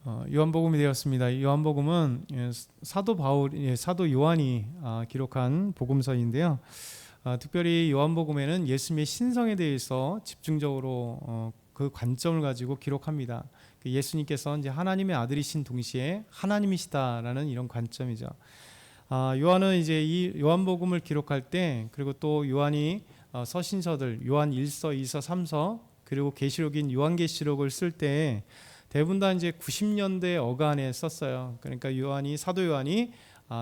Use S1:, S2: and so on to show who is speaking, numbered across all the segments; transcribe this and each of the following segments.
S1: 요한복음이 되었습니다. 요한복음은 사도 요한이 기록한 복음서인데요. 특별히 요한복음에는 예수님의 신성에 대해서 집중적으로 그 관점을 가지고 기록합니다. 예수님께서 이제 하나님의 아들이신 동시에 하나님이시다라는 이런 관점이죠. 요한은 이제 이 요한복음을 기록할 때, 그리고 또 요한이 서신서들 요한 1서, 2서, 3서, 그리고 계시록인 요한계시록을 쓸 때 대부분 다 이제 90년대 어간에 썼어요. 그러니까 사도 요한이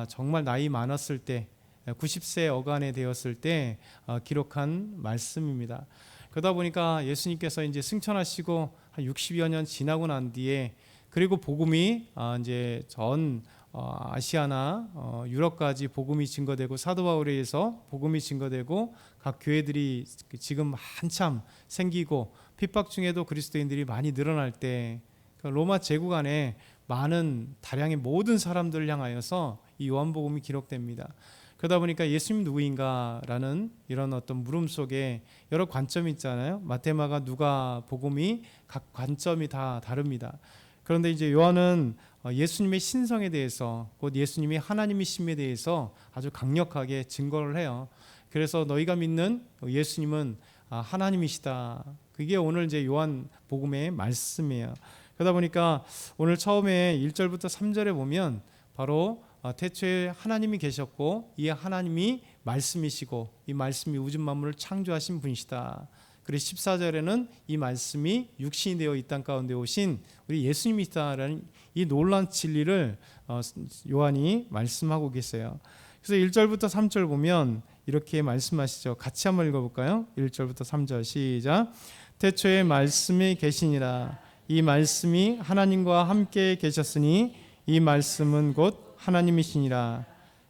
S1: 정말 나이 많았을 때, 90세 어간에 되었을 때 기록한 말씀입니다. 그러다 보니까 예수님께서 이제 승천하시고 한 60여 년 지나고 난 뒤에, 그리고 복음이 이제 전 아시아나 유럽까지 복음이 증거되고, 사도 바울에 의해서 복음이 증거되고, 각 교회들이 지금 한참 생기고 핍박 중에도 그리스도인들이 많이 늘어날 때, 로마 제국 안에 많은 다량의 모든 사람들을 향하여서 이 요한복음이 기록됩니다. 그러다 보니까 예수님 누구인가라는 이런 어떤 물음 속에 여러 관점이 있잖아요. 마테마가, 누가, 복음이 각 관점이 다 다릅니다. 그런데 이제 요한은 예수님의 신성에 대해서, 곧 예수님이 하나님이심에 대해서 아주 강력하게 증거를 해요. 그래서 너희가 믿는 예수님은 하나님이시다. 그게 오늘 이제 요한복음의 말씀이에요. 그러다 보니까 오늘 처음에 1절부터 3절에 보면 바로 태초에 하나님이 계셨고, 이 하나님이 말씀이시고, 이 말씀이 우주 만물을 창조하신 분이시다. 그리고 14절에는 이 말씀이 육신이 되어 이 땅 가운데 오신 우리 예수님이시다라는 이 놀라운 진리를 요한이 말씀하고 계세요. 그래서 1절부터 3절 보면 이렇게 말씀하시죠. 같이 한번 읽어볼까요? 1절부터 3절 시작. 태초에 말씀이 계시니라. 이 말씀이 하나님과 함께 계셨으니 이 말씀은 곧 하나님이시니라.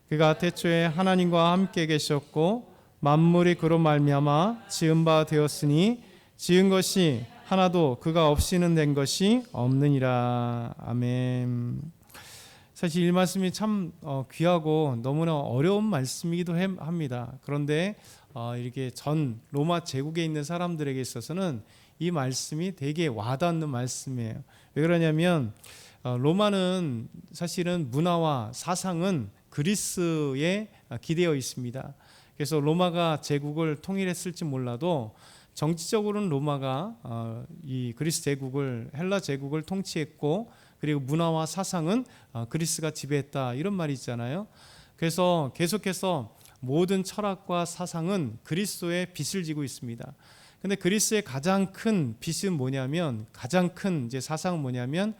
S1: 그가 태초에 하나님과 함께 계셨고 만물이 그로 말미암아 지은 바 되었으니 지은 것이 하나도 그가 없이는 된 것이 없느니라. 아멘. 사실 이 말씀이 참 귀하고 너무나 어려운 말씀이기도 합니다. 그런데 이렇게 전 로마 제국에 있는 사람들에게 있어서는 이 말씀이 되게 와닿는 말씀이에요. 왜 그러냐면 로마는 사실은 문화와 사상은 그리스에 기대어 있습니다. 그래서 로마가 제국을 통일했을지 몰라도 정치적으로는 로마가 이 그리스 제국을, 헬라 제국을 통치했고, 그리고 문화와 사상은 그리스가 지배했다, 이런 말이 있잖아요. 그래서 계속해서 모든 철학과 사상은 그리스도의 빚을 지고 있습니다. 근데 그리스의 가장 큰 빚은 뭐냐면, 가장 큰 이제 사상은 뭐냐면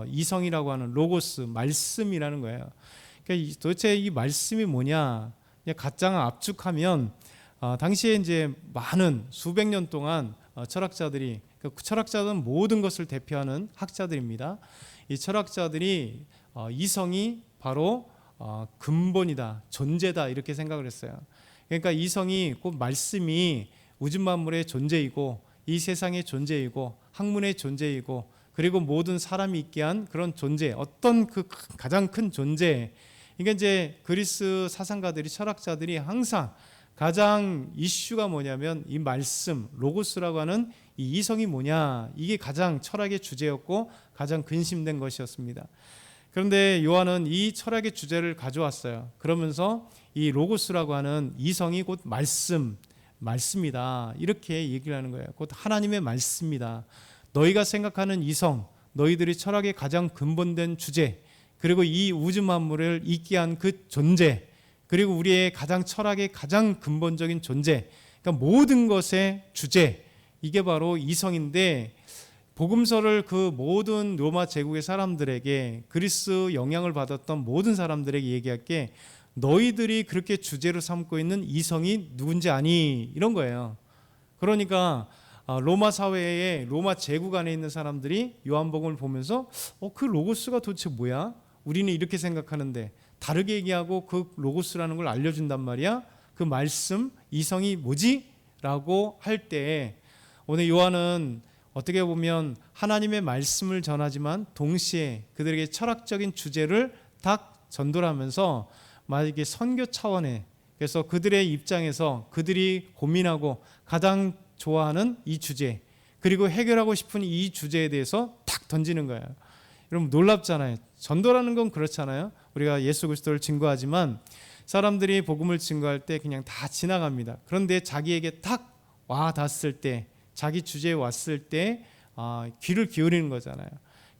S1: 이성이라고 하는 로고스, 말씀이라는 거예요. 그러니까 도대체 이 말씀이 뭐냐? 그냥 가장 압축하면 당시에 이제 많은 수백 년 동안 철학자들이, 그 철학자들은 모든 것을 대표하는 학자들입니다. 이 철학자들이 이성이 바로 근본이다, 존재다, 이렇게 생각을 했어요. 그러니까 이성이 곧 말씀이 우주 만물의 존재이고, 이 세상의 존재이고, 학문의 존재이고, 그리고 모든 사람이 있게 한 그런 존재, 어떤 그 가장 큰 존재. 그러니까 이제 그리스 사상가들이, 철학자들이 항상 가장 이슈가 뭐냐면 이 말씀, 로고스라고 하는 이 이성이 뭐냐, 이게 가장 철학의 주제였고 가장 근심된 것이었습니다. 그런데 요한은 이 철학의 주제를 가져왔어요. 그러면서 이 로고스라고 하는 이성이 곧 말씀이다, 이렇게 얘기를 하는 거예요. 곧 하나님의 말씀이다. 너희가 생각하는 이성, 너희들이 철학의 가장 근본된 주제, 그리고 이 우주 만물을 있게 한 그 존재, 그리고 우리의 가장 철학의 가장 근본적인 존재, 그러니까 모든 것의 주제, 이게 바로 이성인데, 복음서를 그 모든 로마 제국의 사람들에게, 그리스 영향을 받았던 모든 사람들에게 얘기할 게, 너희들이 그렇게 주제로 삼고 있는 이성이 누군지 아니? 이런 거예요. 그러니까 로마 사회에, 로마 제국 안에 있는 사람들이 요한복음을 보면서 그 로고스가 도대체 뭐야? 우리는 이렇게 생각하는데, 다르게 얘기하고 그 로고스라는 걸 알려준단 말이야. 그 말씀, 이성이 뭐지? 라고 할 때, 오늘 요한은 어떻게 보면 하나님의 말씀을 전하지만 동시에 그들에게 철학적인 주제를 딱 전달하면서 만약에 선교 차원에, 그래서 그들의 입장에서 그들이 고민하고 가장 좋아하는 이 주제, 그리고 해결하고 싶은 이 주제에 대해서 탁 던지는 거예요. 여러분 놀랍잖아요. 전도라는 건 그렇잖아요. 우리가 예수 그리스도를 증거하지만 사람들이 복음을 증거할 때 그냥 다 지나갑니다. 그런데 자기에게 탁 와 닿았을 때, 자기 주제에 왔을 때 귀를 기울이는 거잖아요.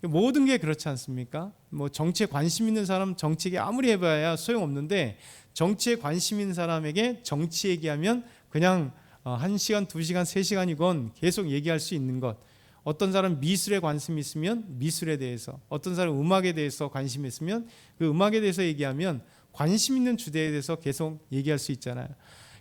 S1: 모든 게 그렇지 않습니까? 뭐 정치에 관심 있는 사람 정치 얘기 아무리 해봐야 소용없는데, 정치에 관심 있는 사람에게 정치 얘기하면 그냥 1시간, 2시간, 3시간이건 계속 얘기할 수 있는 것. 어떤 사람 미술에 관심이 있으면 미술에 대해서, 어떤 사람 음악에 대해서 관심이 있으면 그 음악에 대해서 얘기하면 관심 있는 주제에 대해서 계속 얘기할 수 있잖아요.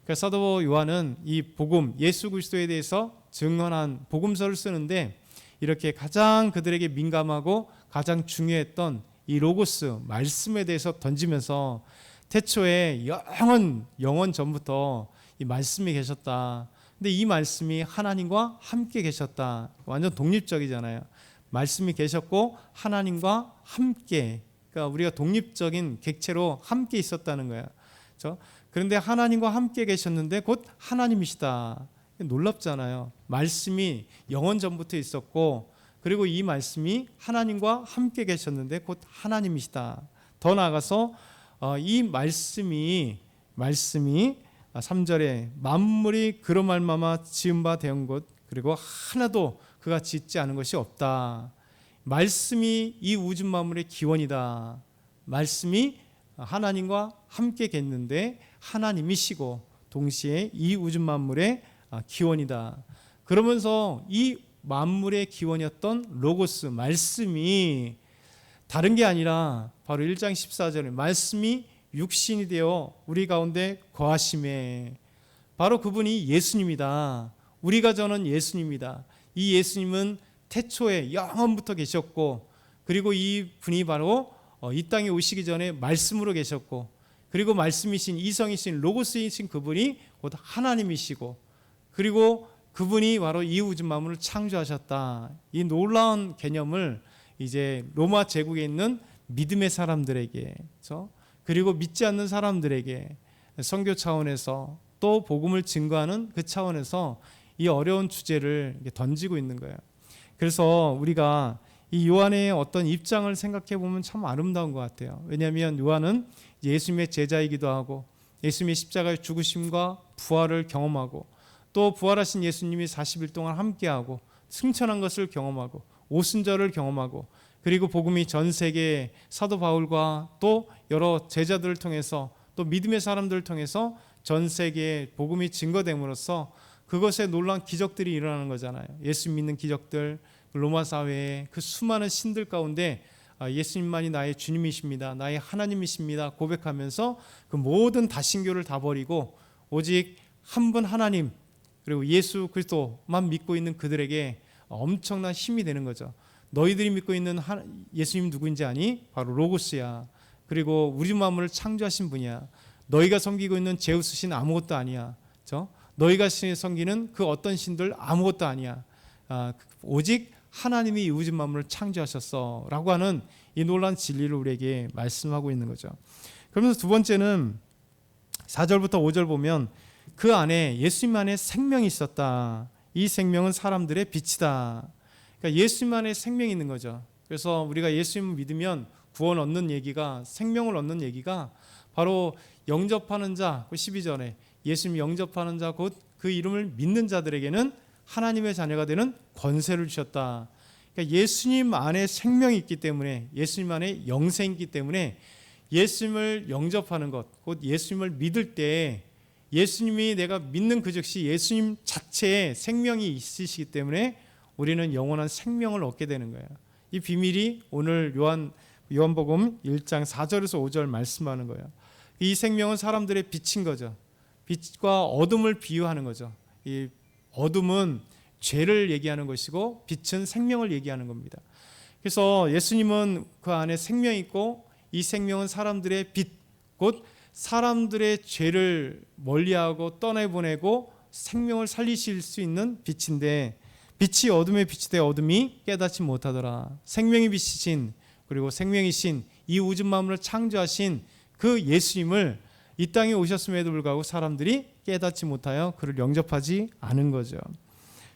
S1: 그러니까 사도 요한은 이 복음, 예수 그리스도에 대해서 증언한 복음서를 쓰는데, 이렇게 가장 그들에게 민감하고 가장 중요했던 이 로고스, 말씀에 대해서 던지면서 태초에 영원 전부터 이 말씀이 계셨다. 근데 이 말씀이 하나님과 함께 계셨다. 완전 독립적이잖아요. 말씀이 계셨고 하나님과 함께, 그러니까 우리가 독립적인 객체로 함께 있었다는 거예요. 그렇죠? 그런데 하나님과 함께 계셨는데 곧 하나님이시다. 놀랍잖아요. 말씀이 영원 전부터 있었고, 그리고 이 말씀이 하나님과 함께 계셨는데 곧 하나님이시다. 더 나아가서 이 말씀이 3절에 만물이 그로 말미암아 지은 바 되은 것, 그리고 하나도 그가 짓지 않은 것이 없다. 말씀이 이 우주 만물의 기원이다. 말씀이 하나님과 함께 겠는데 하나님이시고 동시에 이 우주 만물의 기원이다. 그러면서 이 만물의 기원이었던 로고스, 말씀이 다른 게 아니라 바로 1장 14절에 말씀이 육신이 되어 우리 가운데 거하심에, 바로 그분이 예수님이다. 우리가 저는 예수님이다. 이 예수님은 태초에 영원부터 계셨고, 그리고 이 분이 바로 이 땅에 오시기 전에 말씀으로 계셨고, 그리고 말씀이신 이성이신 로고스이신 그분이 곧 하나님이시고, 그리고 그분이 바로 이 우주 만물을 창조하셨다. 이 놀라운 개념을 이제 로마 제국에 있는 믿음의 사람들에게, 그리고 믿지 않는 사람들에게 선교 차원에서 또 복음을 증거하는 그 차원에서 이 어려운 주제를 던지고 있는 거예요. 그래서 우리가 이 요한의 어떤 입장을 생각해 보면 참 아름다운 것 같아요. 왜냐하면 요한은 예수님의 제자이기도 하고, 예수님의 십자가의 죽으심과 부활을 경험하고, 또 부활하신 예수님이 40일 동안 함께하고 승천한 것을 경험하고 오순절을 경험하고, 그리고 복음이 전 세계 사도 바울과 또 여러 제자들을 통해서 또 믿음의 사람들을 통해서 전 세계에 복음이 증거됨으로써 그것에 놀라운 기적들이 일어나는 거잖아요. 예수 믿는 기적들, 로마 사회의 그 수많은 신들 가운데 예수님만이 나의 주님이십니다, 나의 하나님이십니다 고백하면서 그 모든 다신교를 다 버리고 오직 한 분 하나님, 그리고 예수 그리스도만 믿고 있는 그들에게 엄청난 힘이 되는 거죠. 너희들이 믿고 있는 예수님 누구인지 아니? 바로 로고스야. 그리고 우리 만물을 창조하신 분이야. 너희가 섬기고 있는 제우스 신 아무것도 아니야. 너희가 섬기는 그 어떤 신들 아무것도 아니야. 오직 하나님이 이 우주 만물을 창조하셨어 라고 하는 이 놀라운 진리를 우리에게 말씀하고 있는 거죠. 그러면서 두 번째는 4절부터 5절 보면 그 안에 예수님 안에 생명이 있었다. 이 생명은 사람들의 빛이다. 그러니까 예수님 안에 생명이 있는 거죠. 그래서 우리가 예수님을 믿으면 구원 얻는 얘기가, 생명을 얻는 얘기가 바로 영접하는 자, 그 12절에 예수님 영접하는 자, 곧 그 이름을 믿는 자들에게는 하나님의 자녀가 되는 권세를 주셨다. 그러니까 예수님 안에 생명이 있기 때문에, 예수님 안에 영생이 있기 때문에 예수님을 영접하는 것, 곧 예수님을 믿을 때 예수님이 내가 믿는 그 즉시 예수님 자체에 생명이 있으시기 때문에 우리는 영원한 생명을 얻게 되는 거예요. 이 비밀이 오늘 요한복음 1장 4절에서 5절 말씀하는 거예요. 이 생명은 사람들의 빛인 거죠. 빛과 어둠을 비유하는 거죠. 이 어둠은 죄를 얘기하는 것이고 빛은 생명을 얘기하는 겁니다. 그래서 예수님은 그 안에 생명이 있고, 이 생명은 사람들의 빛, 곧 사람들의 죄를 멀리하고 떠내보내고 생명을 살리실 수 있는 빛인데, 빛이 어둠의 빛이 되어 어둠이 깨닫지 못하더라. 생명의 빛이신, 그리고 생명이신, 이 우주 만물을 창조하신 그 예수님을 이 땅에 오셨음에도 불구하고 사람들이 깨닫지 못하여 그를 영접하지 않은 거죠.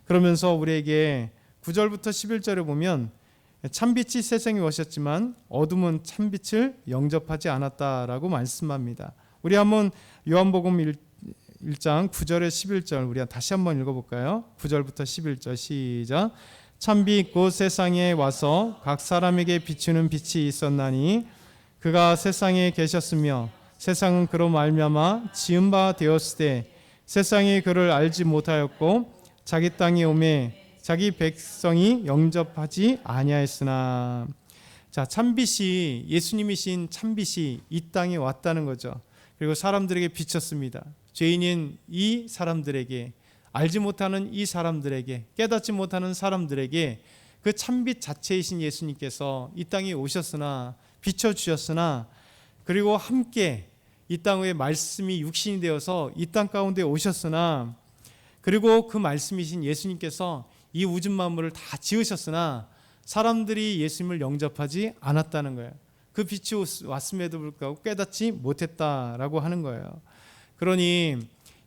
S1: 그러면서 우리에게 9절부터 11절에 보면 참빛이 세상에 오셨지만 어둠은 참빛을 영접하지 않았다라고 말씀합니다. 우리 한번 요한복음 1장 9절에 11절 우리 다시 한번 읽어볼까요? 9절부터 11절 시작. 참빛 곧 세상에 와서 각 사람에게 비추는 빛이 있었나니 그가 세상에 계셨으며 세상은 그로 말미암아 지은 바 되었을 때 세상이 그를 알지 못하였고 자기 땅에 오매 자기 백성이 영접하지 아니하였으나. 자, 참빛이 예수님이신 참빛이 이 땅에 왔다는 거죠. 그리고 사람들에게 비쳤습니다. 죄인인 이 사람들에게, 알지 못하는 이 사람들에게, 깨닫지 못하는 사람들에게 그 참빛 자체이신 예수님께서 이 땅에 오셨으나, 비춰주셨으나, 그리고 함께 이 땅에 말씀이 육신이 되어서 이 땅 가운데 오셨으나, 그리고 그 말씀이신 예수님께서 이 우주 만물을 다 지으셨으나 사람들이 예수님을 영접하지 않았다는 거예요. 그 빛이 왔음에도 불구하고 깨닫지 못했다라고 하는 거예요. 그러니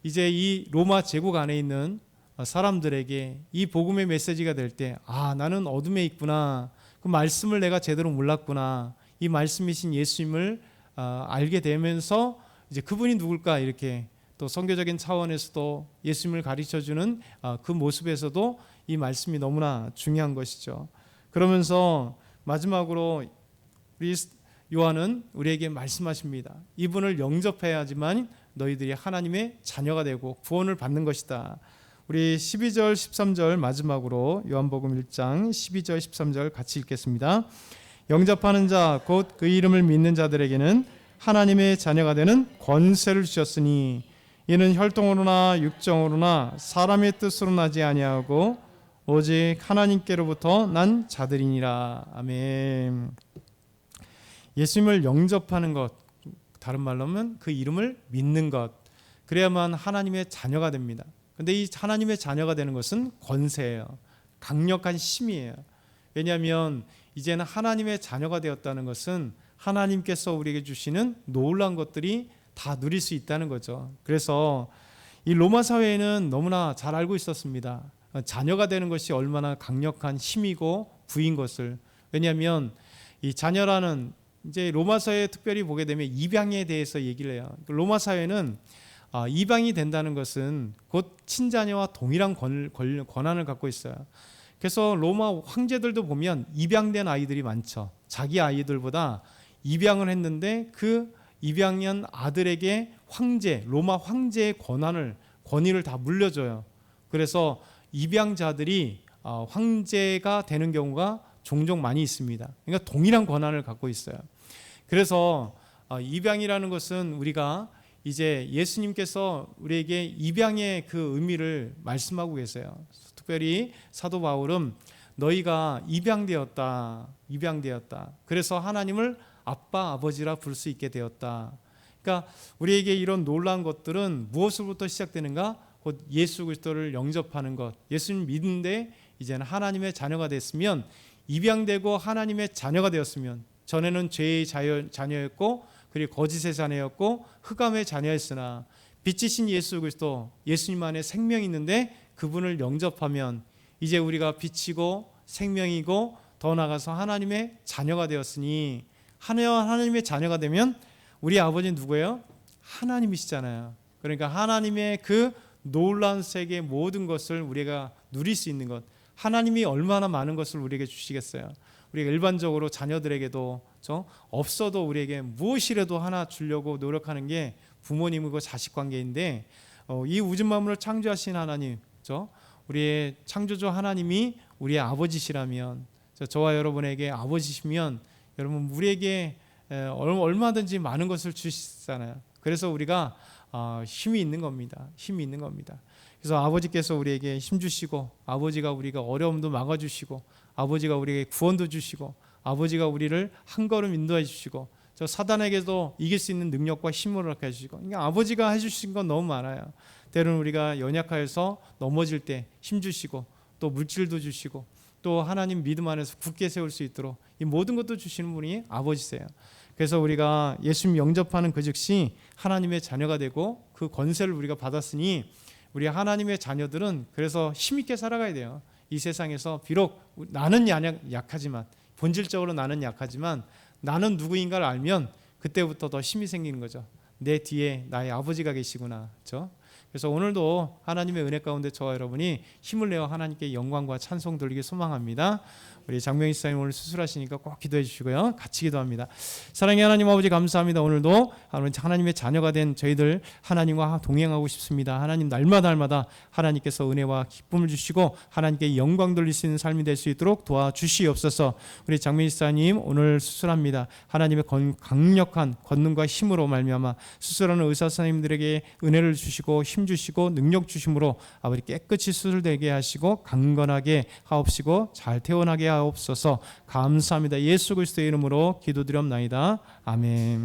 S1: 이제 이 로마 제국 안에 있는 사람들에게 이 복음의 메시지가 될 때, 아, 나는 어둠에 있구나, 그 말씀을 내가 제대로 몰랐구나, 이 말씀이신 예수님을 알게 되면서 이제 그분이 누굴까, 이렇게 또 선교적인 차원에서도 예수님을 가르쳐주는 그 모습에서도 이 말씀이 너무나 중요한 것이죠. 그러면서 마지막으로 우리 요한은 우리에게 말씀하십니다. 이분을 영접해야지만 너희들이 하나님의 자녀가 되고 구원을 받는 것이다. 우리 12절 13절 마지막으로 요한복음 1장 12절 13절 같이 읽겠습니다. 영접하는 자 곧 그 이름을 믿는 자들에게는 하나님의 자녀가 되는 권세를 주셨으니 이는 혈통으로나 육정으로나 사람의 뜻으로 나지 아니하고 오직 하나님께로부터 난 자들이니라. 아멘. 예수님을 영접하는 것, 다른 말로 하면 그 이름을 믿는 것, 그래야만 하나님의 자녀가 됩니다. 그런데 이 하나님의 자녀가 되는 것은 권세예요. 강력한 힘이에요. 왜냐하면 이제는 하나님의 자녀가 되었다는 것은 하나님께서 우리에게 주시는 놀라운 것들이 다 누릴 수 있다는 거죠. 그래서 이 로마 사회에는 너무나 잘 알고 있었습니다. 자녀가 되는 것이 얼마나 강력한 힘이고 부인 것을. 왜냐하면 이 자녀라는, 이제 로마 사회에 특별히 보게 되면 입양에 대해서 얘기를 해요. 로마 사회는 입양이 된다는 것은 곧 친자녀와 동일한 권한을 갖고 있어요. 그래서 로마 황제들도 보면 입양된 아이들이 많죠. 자기 아이들보다 입양을 했는데 그 입양한 아들에게 로마 황제의 권위를 다 물려줘요. 그래서 입양자들이 황제가 되는 경우가 종종 많이 있습니다. 그러니까 동일한 권한을 갖고 있어요. 그래서 입양이라는 것은 우리가 이제 예수님께서 우리에게 입양의 그 의미를 말씀하고 계세요. 특별히 사도 바울은 너희가 입양되었다. 그래서 하나님을 아빠, 아버지라 부를 수 있게 되었다. 그러니까 우리에게 이런 놀라운 것들은 무엇으로부터 시작되는가? 곧 예수 그리스도를 영접하는 것, 예수님 믿는데 이제는 하나님의 자녀가 됐으면, 입양되고 하나님의 자녀가 되었으면, 전에는 죄의 자녀였고 그리고 거짓의 자녀였고 흑암의 자녀였으나 빛이신 예수 그리스도, 예수님 안에 생명이 있는데 그분을 영접하면 이제 우리가 빛이고 생명이고 더 나아가서 하나님의 자녀가 되었으니, 하나님의 자녀가 되면 우리 아버지는 누구예요? 하나님이시잖아요. 그러니까 하나님의 그 놀라운 세계의 모든 것을 우리가 누릴 수 있는 것, 하나님이 얼마나 많은 것을 우리에게 주시겠어요. 우리가 일반적으로 자녀들에게도 없어도 우리에게 무엇이라도 하나 주려고 노력하는 게 부모님이고 자식 관계인데, 이 우주 만물을 창조하신 하나님, 우리의 창조주 하나님이 우리의 아버지시라면, 저와 여러분에게 아버지시면 여러분 우리에게 얼마든지 많은 것을 주시잖아요. 그래서 우리가 힘이 있는 겁니다. 그래서 아버지께서 우리에게 힘 주시고, 아버지가 우리가 어려움도 막아주시고, 아버지가 우리에게 구원도 주시고, 아버지가 우리를 한 걸음 인도해 주시고, 저 사단에게도 이길 수 있는 능력과 힘을 얻게 해주시고, 그러니까 아버지가 해주신 건 너무 많아요. 때로는 우리가 연약하여서 넘어질 때 힘 주시고, 또 물질도 주시고, 또 하나님 믿음 안에서 굳게 세울 수 있도록 이 모든 것도 주시는 분이 아버지세요. 그래서 우리가 예수님 영접하는 그 즉시 하나님의 자녀가 되고 그 권세를 우리가 받았으니 우리 하나님의 자녀들은 그래서 힘있게 살아가야 돼요. 이 세상에서 비록 나는 약하지만, 본질적으로 나는 약하지만 나는 누구인가를 알면 그때부터 더 힘이 생기는 거죠. 내 뒤에 나의 아버지가 계시구나. 그렇죠? 그래서 오늘도 하나님의 은혜 가운데 저와 여러분이 힘을 내어 하나님께 영광과 찬송 돌리기 소망합니다. 우리 장명희 사님 오늘 수술하시니까 꼭 기도해 주시고요. 같이 기도합니다. 사랑의 하나님 아버지 감사합니다. 오늘도 하나님의 자녀가 된 저희들 하나님과 동행하고 싶습니다. 하나님 날마다 하나님께서 은혜와 기쁨을 주시고 하나님께 영광 돌릴 수 있는 삶이 될 수 있도록 도와주시옵소서. 우리 장명희 사님 오늘 수술합니다. 하나님의 강력한 권능과 힘으로 말미암아 수술하는 의사 선생님들에게 은혜를 주시고 힘 주시고 능력 주심으로 아버지 깨끗이 수술되게 하시고 강건하게 하옵시고 잘 태어나게 하옵소서. 감사합니다. 예수 그리스도의 이름으로 기도드렸나이다. 아멘.